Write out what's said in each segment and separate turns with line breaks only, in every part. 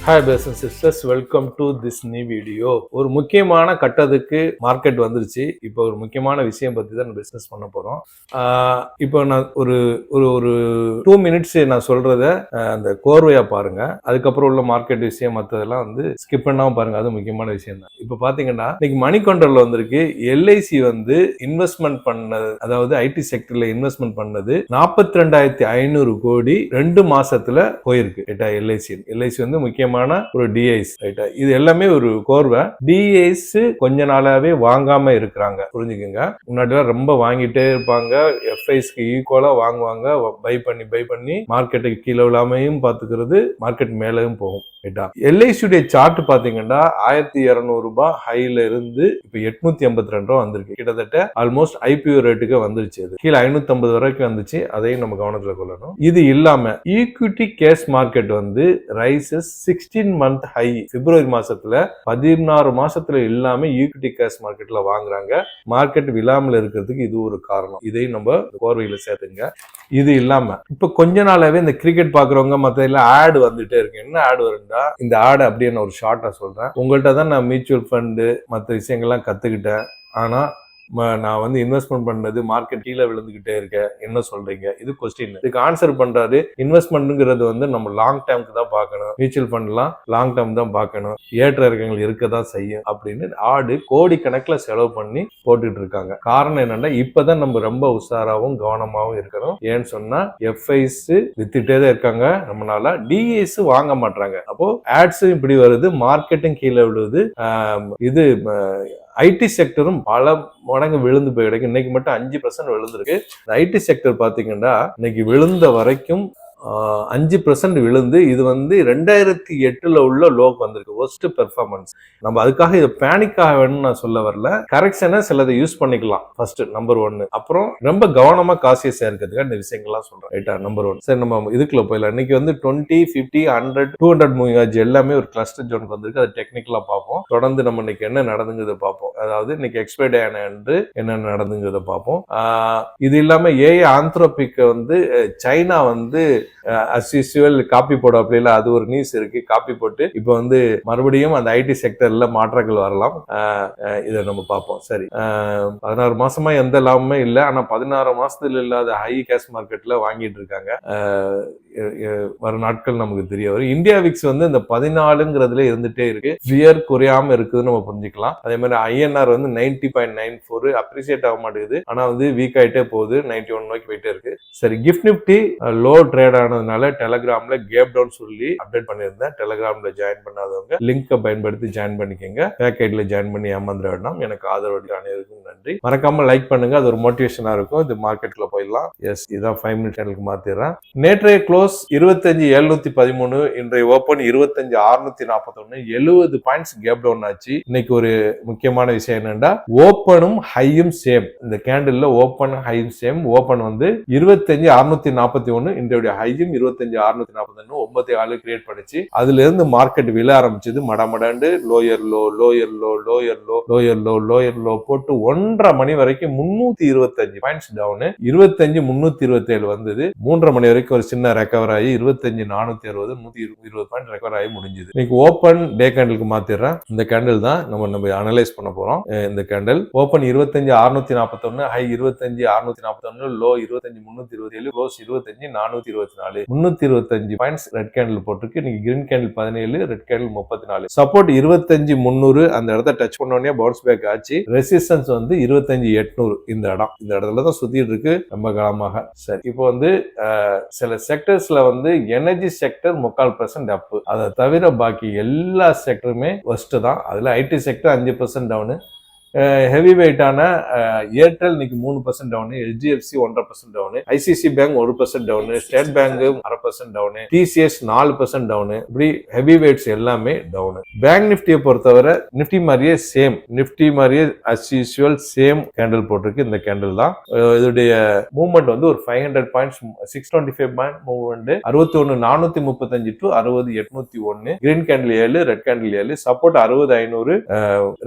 Hi brothers and sisters, welcome to this new video. ஒரு முக்கியமான கட்டத்துக்கு மார்க்கெட் வந்துருச்சு. இப்போ ஒரு முக்கியமான விஷயம் பற்றி தான் பிஸ்னஸ் பண்ண போகிறோம். இப்போ நான் ஒரு ஒரு ஒரு 2 minutes நான் சொல்கிறத அந்த கோர்வையாக பாருங்கள். அதுக்கப்புறம் உள்ள மார்க்கெட் விஷயம் மற்றதெல்லாம் வந்து ஸ்கிப் பண்ணாமல் பாருங்கள். அது முக்கியமான விஷயம் தான். இப்போ பார்த்தீங்கன்னா இன்னைக்கு மணி கண்ட்ரோலில் வந்திருக்கு. எல்ஐசி வந்து இன்வெஸ்ட்மெண்ட் பண்ணது, அதாவது ஐடி செக்டரில் இன்வெஸ்ட்மெண்ட் பண்ணது 42,500 கோடி 2 மாசத்துல போயிருக்கு. எல்ஐசி வந்து முக்கியமான ஒரு டிஐஸ். இது எல்லாமே ஒரு கோர்வை. டிஐஸ் கொஞ்ச நாளாவே வாங்காம இருக்கிறாங்க, புரிஞ்சுக்கோங்க. முன்னாடி ரொம்ப வாங்கிட்டே இருப்பாங்க, எஃப்ஐஸ்க்கு ஈக்குவலா வாங்குவாங்க. பை பண்ணி மார்க்கெட்டுக்கு கீழே விழாமையும் பாத்துக்கிறது, மார்க்கெட் மேலேயும் போகும். எல்ஐசியுடைய சார்ட் பாத்தீங்கன்னா 1200 ரூபாய் ஹைல இருந்து இப்ப 882 ரூபாய் வந்திருக்கு. கிட்டத்தட்ட ஆல்மோஸ்ட் ஐபிஓ ரேட்டுக்கு வந்துருச்சு. அது கீழே 550 வரைக்கும் வந்துச்சு. அதையும் நம்ம கவனத்துல கொள்ளணும். இது இல்லாம ஈக்விட்டி கேஷ் மார்க்கெட் வந்து ரைசஸ் 16 month ஹை. பிப்ரவரி மாசத்துல 16 மாசத்துல இல்லாம ஈக்விட்டி கேஷ் மார்க்கெட்ல வாங்குறாங்க. மார்க்கெட் விழாமல் இருக்கிறதுக்கு இது ஒரு காரணம். இதையும் நம்ம கோர்வையில சேர்த்துங்க. இது இல்லாம இப்ப கொஞ்ச நாளாவே இந்த கிரிக்கெட் பாக்குறவங்க மத்த எல்லாம் ஆட் வந்துட்டே இருக்கு. என்ன ஆட் வருண்டா, இந்த ஆட் அப்படியே நான் ஒரு ஷார்ட்டா சொல்றேன். உங்கள்கிட்ட தான் நான் மியூச்சுவல் ஃபண்டு மற்ற விஷயங்கள்லாம் கத்துக்கிட்டேன். ஆனா நான் வந்து இன்வெஸ்ட்மெண்ட் பண்ணது மார்க்கெட் கீழே விழுந்துகிட்டே இருக்கேன், என்ன சொல்றீங்க? இது கொஸ்டின். இதுக்கு ஆன்சர் பண்றாரு, இன்வெஸ்ட்மெண்ட்ங்கிறது வந்து நம்ம லாங் டேர்முக்கு தான் பார்க்கணும். மியூச்சுவல் ஃபண்ட்லாம் லாங் டேர்ம் தான் பார்க்கணும். ஏற்ற இறக்கங்கள் இருக்கதான் செய்யும் அப்படின்னு ஆடு கோடி கணக்கில் செலவு பண்ணி போட்டுட்டு இருக்காங்க. காரணம் என்னன்னா, இப்பதான் நம்ம ரொம்ப உஷாராவும் கவனமாவும் இருக்கணும். ஏன்னு சொன்னா எஃப்ஐஸ் வித்துட்டே தான் இருக்காங்க. நம்மளால டிஎஸ் வாங்க மாட்டாங்க. அப்போ ஆட்ஸும் இப்படி வருது, மார்க்கெட்டும் கீழே விழுது. இது ஐடி செக்டரும் பல மடங்கு விழுந்து போய் கிடக்கு. இன்னைக்கு மட்டும் 5% விழுந்திருக்கு. ஐடி செக்டர் பாத்தீங்கன்னா இன்னைக்கு விழுந்த வரைக்கும் 5% விழுந்து, இது வந்து 2008 உள்ள லோக்கு வந்திருக்கு. Worst performance. நம்ம அதுக்காக இதை பேனிக்காக வேணும்னு நான் சொல்ல வரல. கரெக்ஷனை சிலதை யூஸ் பண்ணிக்கலாம். First number 1. அப்புறம் ரொம்ப கவனமா காசியை சேர்க்கிறதுக்காக இந்த விஷயங்கள்லாம் சொல்றேன். ரைட்டா? நம்பர் 1. சரி, நம்ம இதுக்குள்ள போயிடலாம். இன்னைக்கு வந்து 20, 50, 100, 200 மூவிங் ஆச்சு. எல்லாமே ஒரு கிளஸ்டர் ஜோனுக்கு வந்திருக்கு. அதை டெக்னிக்கலா பார்ப்போம். தொடர்ந்து நம்ம இன்னைக்கு என்ன நடந்துங்கிறத பார்ப்போம். அதாவது இன்னைக்கு எக்ஸ்பைர்ட் ஆன என்ன நடந்துங்கிறத பார்ப்போம். இது இல்லாம ஏஐ ஆந்த்ரோபிக் வந்து சைனா வந்து as usual காப்பி போட அப்படில அது ஒரு நியூஸ் இருக்கு. காப்பி போட்டு இப்போ வந்து மறுபடியும் அந்த ஐடி செக்டர்ல மாற்றங்கள் வரலாம். இதை நம்ம பார்ப்போம். சரி, 16 மாசமா எந்த லாபமே இல்லை. ஆனா 16 மாசத்துல இல்லாத ஹை கேஷ் மார்க்கெட்ல வாங்கிட்டு இருக்காங்க. வர நாட்கள் நமக்கு தெரிய வரும். இந்தியா விக்ஸ் வந்து இந்த 14ங்கிறதுல இருந்துட்டே இருக்கு. ஃபியர் குறையாம இருக்குதுன்னு நம்ம புரிஞ்சுக்கலாம். அதே மாதிரி ஐஎன்ஆர் வந்து 90.94 அப்ரிசியேட் ஆக மாட்டேங்குது. ஆனா வந்து வீக் ஆயிட்டே போகுது. 91 நோக்கி போயிட்டே இருக்கு. சரி, கிஃப்ட் நிப்டி லோ ட்ரேட் ஆனதுனால டெலகிராம்ல கேப் டவுன் சொல்லி அப்டேட் பண்ணியிருந்தேன். டெலகிராம்ல ஜாயின் பண்ணாதவங்க லிங்கை பயன்படுத்தி ஜாயின் பண்ணிக்கங்க. பேக்கெட்ல ஜாயின் பண்ணி ஏமாந்துட வேண்டாம். எனக்கு ஆதரவு அனைவருக்கும் நன்றி. மறக்காம லைக் பண்ணுங்க, அது ஒரு மோட்டிவேஷனா இருக்கும். இது மார்க்கெட்ல போயிடலாம். எஸ், இதான் 5 minute சேனலுக்கு மாத்திடுறேன். நேற்றைய க்ளோஸ் 25,713. இன்றைய ஓப்பன் 25,641. 70 பாயிண்ட்ஸ் கேப் டவுன் ஆச்சு. இன்னைக்கு ஒரு முக்கியமான விஷயம் என்னன்னா, ஓப்பனும் ஹையும் சேம். இந்த கேண்டில்ல ஓப்பன் ஹையும் சேம். ஓப்பன் வந்து 25,641. இன்றைய ஹையும் 25,641. 9 ஆளு கிரியேட் பண்ணிச்சு. அதுல இருந்து மார்க்கெட் விழ ஆரம்பிச்சது. மடமடண்டு lower low lower low lower low lower low lower low போட்டு 1:30 மணி வரைக்கும் 325 பாயிண்ட்ஸ் டவுன். 25,327 வந்தது. 3:30 மணி வரைக்கும் ஒரு சின்ன ரெக்கவர் ஆகி 25,460 120 பாயிண்ட் ரெக்கவர் ஆகி முடிஞ்சது. இன்னைக்கு ஓப்பன் டே கேண்டிலுக்கு மாத்திடுறேன். இந்த கேண்டில் தான் நம்ம அனலைஸ் பண்ண போறோம். இந்த candle open 25,641, high 25,641, low 25,327, close 25,424. 325 points red candle போட்டிருக்கு. இன்னைக்கு green candle 17, red candle 34. Support 25,300. அந்த இடத்த டச் பண்ண உடனே பவுன்ஸ் பேக் ஆச்சு. ரெசிஸ்டன்ஸ் வந்து 25,800. இந்த இடத்துல தான் சுத்திட்டு இருக்கு ரொம்ப காலமாக. சரி, இப்போ வந்து சில செக்டர்ஸ்ல வந்து எனர்ஜி செக்டர் 3/4% அப். அதை தவிர பாக்கி எல்லா செக்டருமே ஒஸ்ட் தான். அதுல ஐடி செக்டர் 5% டவுன். ஹெவி வெயிட்டான ஏர்டெல் இன்னைக்கு 3% down, HDFC 1.5% down, ICC bank 1% down, state bank 1/2% down, TCS 4% down. இப்படி ஹெவி வெயிட்ஸ் எல்லாமே டவுன். பேங்க் நிப்டியை பொறுத்தவரை நிப்டி மாதிரியே சேம். நிப்டி மாதிரியே as usual சேம் கேண்டில் போட்டிருக்கு. இந்த கேண்டில் தான். இதோடைய மூவ்மெண்ட் வந்து ஒரு 500 points, 625 point movement. 61,435 to 60,801. Green candle 7, red candle 7. Support 60,500.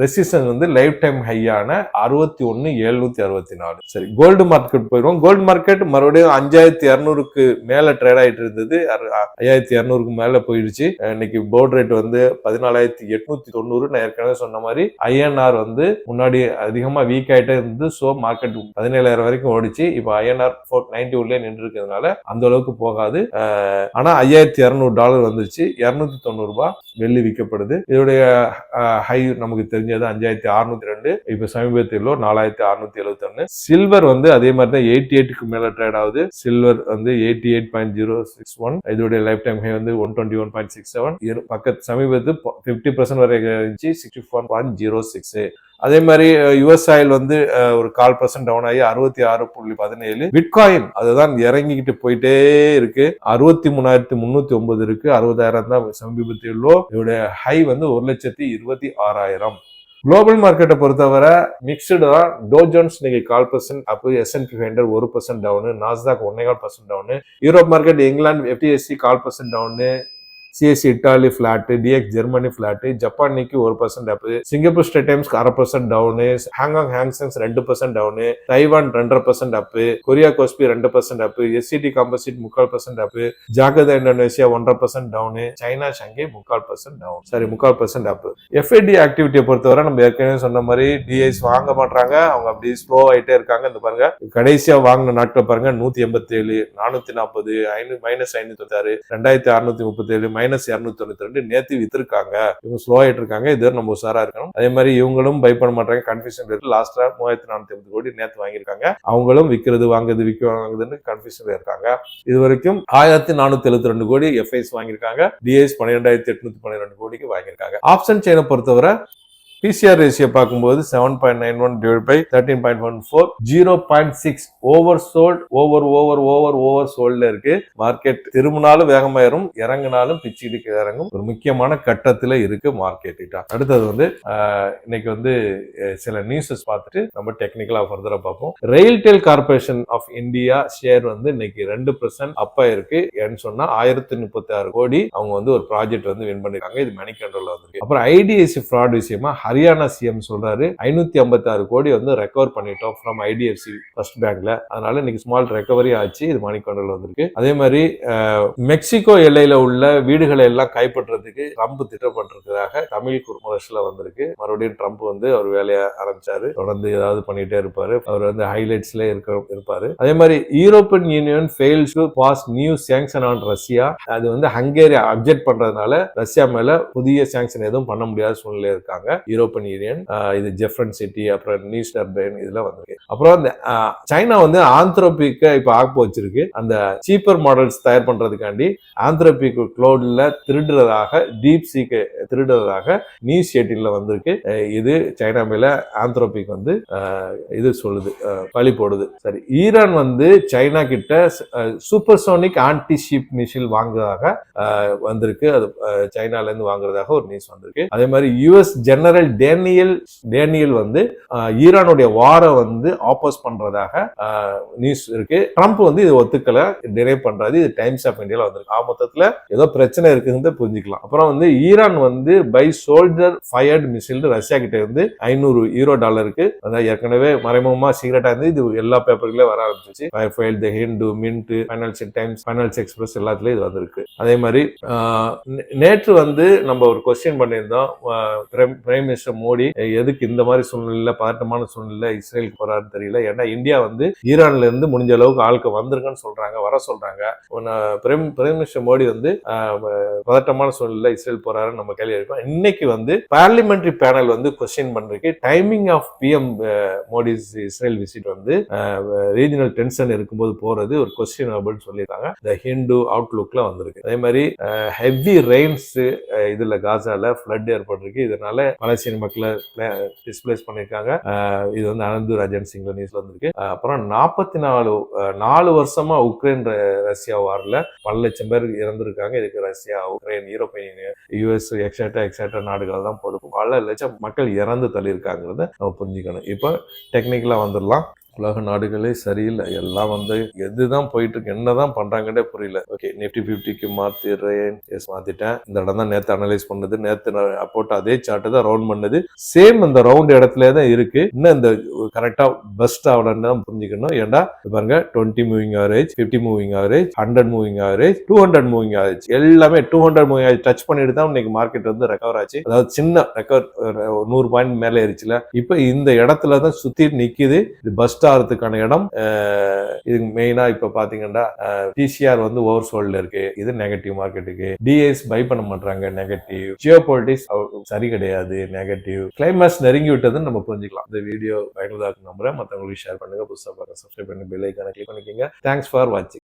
Resistance வந்து லைஃப் டைம் டைம் ஹையான 61,764. சரி, கோல்டு மார்க்கெட் போயிடும். கோல்டு மார்க்கெட் மறுபடியும் 5,200க்கு மேல ட்ரேட் ஆயிட்டு இருந்தது. 5,200க்கு மேல போயிடுச்சு. இன்னைக்கு போர்ட் ரேட் வந்து 14,890. நான் ஏற்கனவே சொன்ன மாதிரி ஐஎன்ஆர் வந்து முன்னாடி அதிகமா வீக் ஆயிட்டே இருந்து, சோ மார்க்கெட் 17,000 வரைக்கும் ஓடிச்சு. இப்ப ஐஎன்ஆர் 490 உள்ளே நின்று இருக்கிறதுனால அந்த அளவுக்கு போகாது. ஆனா $5,200 வந்துருச்சு. $290 வெள்ளி விற்கப்படுது. இதோடைய ஹை நமக்கு தெரிஞ்சது 5,602. இப்ப சமீபத்தில் 4,671. சில்வர் வந்து அதே மாதிரி தான் 88க்கு மேல ட்ரேட் ஆகுது. சில்வர் வந்து 88.061. இதோடைய லைஃப் டைம் ஹை வந்து 121.67. பக்கத்து சமீபத்து 50% வரை இருந்துச்சு, 64.06. அதே மாதிரி யுஎஸ் ஆயில் வந்து ஒரு 0.25% டவுன் ஆகி 66.17. பிட்காயின் அதுதான் இறங்கிக்கிட்டு போயிட்டே இருக்கு. 63,309 இருக்கு. 60,000 தான் சமீபத்தில். இதோட ஹை வந்து 1,26,000. குளோபல் மார்க்கெட்டை பொறுத்தவரை மிக்சடு தான். டோ ஜோன்ஸ் இன்னைக்கு 0.25% up, S&P 500 1% down, Nasdaq 1.25% down, Europe market England FTSE 0.25% down, சிஎஸ்சி இட்டாலி பிளாட், டிஎக்ஸ் Germany flat, Japan Nikkei 1% up, Singapore ஸ்டேட் டைம்ஸ் 0.5% டவுனு, ஹாங்காங் ஹாங்சென்ஸ் 2% down, Taiwan 2.5% up, Korea KOSPI 2% up, எஸ்சிடி composite 3/4% up, Jakarta Indonesia 1.5% down, China Shanghai 3/4% down. சரி, 3/4% அப். FID ஆக்டிவிட்டியை பொறுத்தவரை நம்ம ஏற்கனவே சொன்ன மாதிரி டிஐஸ் வாங்க மாட்டாங்க, அவங்க அப்படி ஸ்லோ ஆயிட்டே இருக்காங்க. இந்த பாருங்க, கடைசியா வாங்கின நாட்கள் பாருங்க, 187, 440, -596, 2,637, -292. நேத்து வித்திருக்காங்க. இவங்க ஸ்லோ ஆயிட்டு இருக்காங்க. இது நம்ம உஷாரா இருக்கணும். அதே மாதிரி இவங்களும் பை பண்ண மாட்டாங்க. கன்ஃபியூஷன் இருக்கு. லாஸ்டா 3,450 கோடி நேத்து வாங்கியிருக்காங்க. அவங்களும் விற்கிறது வாங்குது வாங்குதுன்னு கன்ஃபியூஷன்ல இருக்காங்க. இது வரைக்கும் 1,472 கோடி எஃப்ஐஸ் வாங்கியிருக்காங்க. டிஐஸ் 12,812 கோடிக்கு வாங்கியிருக்காங்க. ஆப்ஷன் செயினை பொறுத்தவரை பிசிஆர் ரேஷியோ பார்க்கும்போது 7.91 டிவைட் பை 13.14, 0.6 ஓவர் சோல்ட்ல இருக்கு. மார்க்கெட் திரும்பினாலும் வேகமாயிரும், இறங்கினாலும் பிச்சுக்கு இறங்கும். ஒரு முக்கியமான கட்டத்துல இருக்கு மார்க்கெட். அடுத்தது வந்து இன்னைக்கு வந்து சில நியூஸஸ் பார்த்துட்டு நம்ம டெக்னிக்கலா ஃபர்தரா பார்ப்போம். RailTel corporation of India share வந்து இன்னைக்கு 2% அப் ஆயிருக்கு. ஏன்னு சொன்னா 1,036 கோடி அவங்க வந்து ஒரு ப்ராஜெக்ட் வந்து வின் பண்ணிருக்காங்க. இது மணி கண்ட்ரோல்ல வந்திருக்கு. அப்புறம் ஐடிஎஃப்சி ஃப்ராட் விஷயமா ஹரியானா சிஎம் சொல்றாரு, 556 கோடி வந்து ரெக்கவர் பண்ணிட்டோம் ஃப்ரம் ஐடிஎஃப்சி ஃபர்ஸ்ட் பேங்க்ல. அதனால இன்னைக்கு ஸ்மால் ரெக்கவரி ஆச்சு. இது மணி கண்ட்ரோல் வந்திருக்கு. அதே மாதிரி மெக்சிகோ எல்லையில உள்ள வீடுகளை எல்லாம் கைப்பற்றதுக்கு ட்ரம்ப் திட்டப்பட்டிருக்கிறதாக தமிழ் குறுமுரசுல வந்திருக்கு. மறுபடியும் ட்ரம்ப் வந்து அவர் வேலையை ஆரம்பிச்சாரு. தொடர்ந்து ஏதாவது பண்ணிட்டே இருப்பாரு. அவர் வந்து ஹைலைட்ஸ்ல இருப்பாரு. அதே மாதிரி European union fails to pass new sanction on Russia. அது வந்து ஹங்கேரி அப்ஜெக்ட் பண்றதுனால ரஷ்யா மேல புதிய சாங்ஷன் எதுவும் பண்ண முடியாத சூழ்நிலை இருக்காங்க யூரோப்பியன் யூனியன். இது ஜெஃபரன் சிட்டி, அப்புறம் நியூஸ் டர்பைன் இதெல்லாம் வந்திருக்கு. அப்புறம் சைனா வந்து ஆந்த்ரோபிக்க இப்ப ஆப்பு வச்சிருக்கு. அந்த சீப்பர் மாடல்ஸ் தயார் பண்றதுக்காண்டி ஆந்த்ரோபிக் கிளவுட்ல திருடுறதாக, டீப் சீக்கு திருடுறதாக நியூஸ் 18ல வந்திருக்கு. இது சைனா மேல ஆந்த்ரோபிக் வந்து இது சொல்லுது, பழி போடுது. சரி, ஈரான் வந்து சைனா கிட்ட சூப்பர்சோனிக் ஆன்டி ஷிப் மிசைல் வாங்குறதாக வந்திருக்கு. அது சைனால இருந்து வாங்குறதாக ஒரு நியூஸ் வந்திருக்கு. அதே மாதிரி யுஎஸ் ஜெனரல் டேனியல் வந்து ஈரானுடைய வார வந்து ஆப்போஸ் பண்றதாக நியூஸ் இருக்கு. ட்ரம்ப் வந்து இது ஒத்துக்கல, டினை பண்றது. இது டைம்ஸ் ஆஃப் இந்தியால வந்திருக்கு. மொத்தத்துல ஏதோ பிரச்சனை இருக்குன்னு புரிஞ்சுக்கலாம். அப்புறம் வந்து ஈரான் வந்து by soldier fired missile Russia கிட்ட இருந்து $500 அதாவது ஏற்கனவே மறைமுகமா சீக்ரெட்டா இருந்து இது எல்லா பேப்பர்களே வர ஆரம்பிச்சிச்சு. File, the Hindu, Mint, Financial Times, Finance Express எல்லாத்துலயும் இது வந்திருக்கு. அதே மாதிரி நேற்று வந்து நம்ம ஒரு கொஸ்டின் பண்ணியிருந்தோம், பிரைம் மினிஸ்டர் மோடி எதுக்கு இந்த மாதிரி சூழ்நிலை, பதட்டமான சூழ்நிலை இஸ்ரேலுக்கு போறாருன்னு தெரியல. ஏன்னா இந்தியா வந்து ஈரான்ல இருந்து முடிஞ்ச அளவுக்கு ஆளுக்கு வந்திருக்குன்னு சொல்றாங்க, வர சொல்றாங்க. பிரைம் மினிஸ்டர் மோடி வந்து பதட்டமான சூழ்நிலை இஸ்ரேல் போறாருன்னு நம்ம கேள்வி இருக்கோம். இன்னைக்கு வந்து பார்லிமெண்டரி பேனல் வந்து கொஸ்டின் பண்றதுக்கு timing of PM Modi's Israel visit வந்து ரீஜனல் டென்ஷன் இருக்கும்போது போறது ஒரு கொஸ்டின் அப்படின்னு சொல்லியிருக்காங்க. த ஹிந்து அவுட்லுக்ல வந்திருக்கு. அதே மாதிரி ஹெவி ரெயின்ஸ் இதுல காசால ஃப்ளட் ஏற்பட்டிருக்கு. இதனால பலஸ்தீன மக்களை டிஸ்பிளேஸ் பண்ணிருக்காங்க. இது வந்து அனந்து ராஜன் சிங் நியூஸ்ல வந்திருக்கு. அப்புறம் 4 வருஷமா உக்ரைன் ரஷ்யா வார்ல பல லட்சம் பேர் இறந்திருக்காங்க. இதுக்கு Russia, Ukraine, European union, US etcetera நாடுகள் தான் பொறுப்பு. பல லட்சம் மக்கள் இறந்து தள்ளியிருக்காங்கிறத நம்ம புரிஞ்சுக்கணும். இப்போ டெக்னிக்கலா வந்துடலாம். உலக நாடுகளே சரியில்லை. எல்லாம் வந்து எதுதான் போயிட்டு இருக்கு, என்னதான் பண்றாங்கன்னே புரியல. ஓகே, நிஃப்டி 50க்கு மாத்திடுறேன். எஸ், மாத்திட்டேன். இந்த இடம் தான் நேத்து அனலைஸ் பண்ணது. நேத்து போட்ட அதே சார்ட் தான் ரவுண்ட் பண்ணது. சேம் அந்த ரவுண்ட் இடத்துல தான் இருக்கு. இன்னும் இந்த கரெக்டா பெஸ்ட் ஆகலன்னு தான் புரிஞ்சுக்கணும். ஏன்டா பாருங்க, 20 moving average, 50 moving average, 100 moving average, 200 moving average, எல்லாமே 200 மூவிங் ஆவரேஜ் டச் பண்ணிட்டு தான் இன்னைக்கு மார்க்கெட் வந்து ரெக்கவர் ஆச்சு. அதாவது சின்ன ரெக்கவர், 100 பாயிண்ட் மேலே ஏறிச்சுல. இப்ப இந்த இடத்துல தான் சுத்தி நிக்குது. இது பஸ்ட் ஆகிறதுக்கான இடம். இது மெயினா இப்ப பாத்தீங்கன்னா டிசிஆர் வந்து ஓவர் சோல்ட்ல இருக்கு. இது நெகட்டிவ் மார்க்கெட்டுக்கு. டிஎஸ் பை பண்ண மாட்டாங்க, நெகட்டிவ். ஜியோ பொலிட்டிக்ஸ் சரி கிடையாது, நெகட்டிவ். கிளைமேக்ஸ் நெருங்கி விட்டதுன்னு நம்ம புரிஞ்சுக்கலாம். இந்த வீடியோ பயனுள்ளதாக நம்புறேன். மற்றவங்களுக்கு ஷேர் பண்ணுங்க. புதுசாக பார்க்க சப்ஸ்கிரைப் பண்ணி பெல் ஐக்கானை கிளிக் பண்ணிக்கோங்க. தேங்க்ஸ் ஃபார் வாட்சிங்.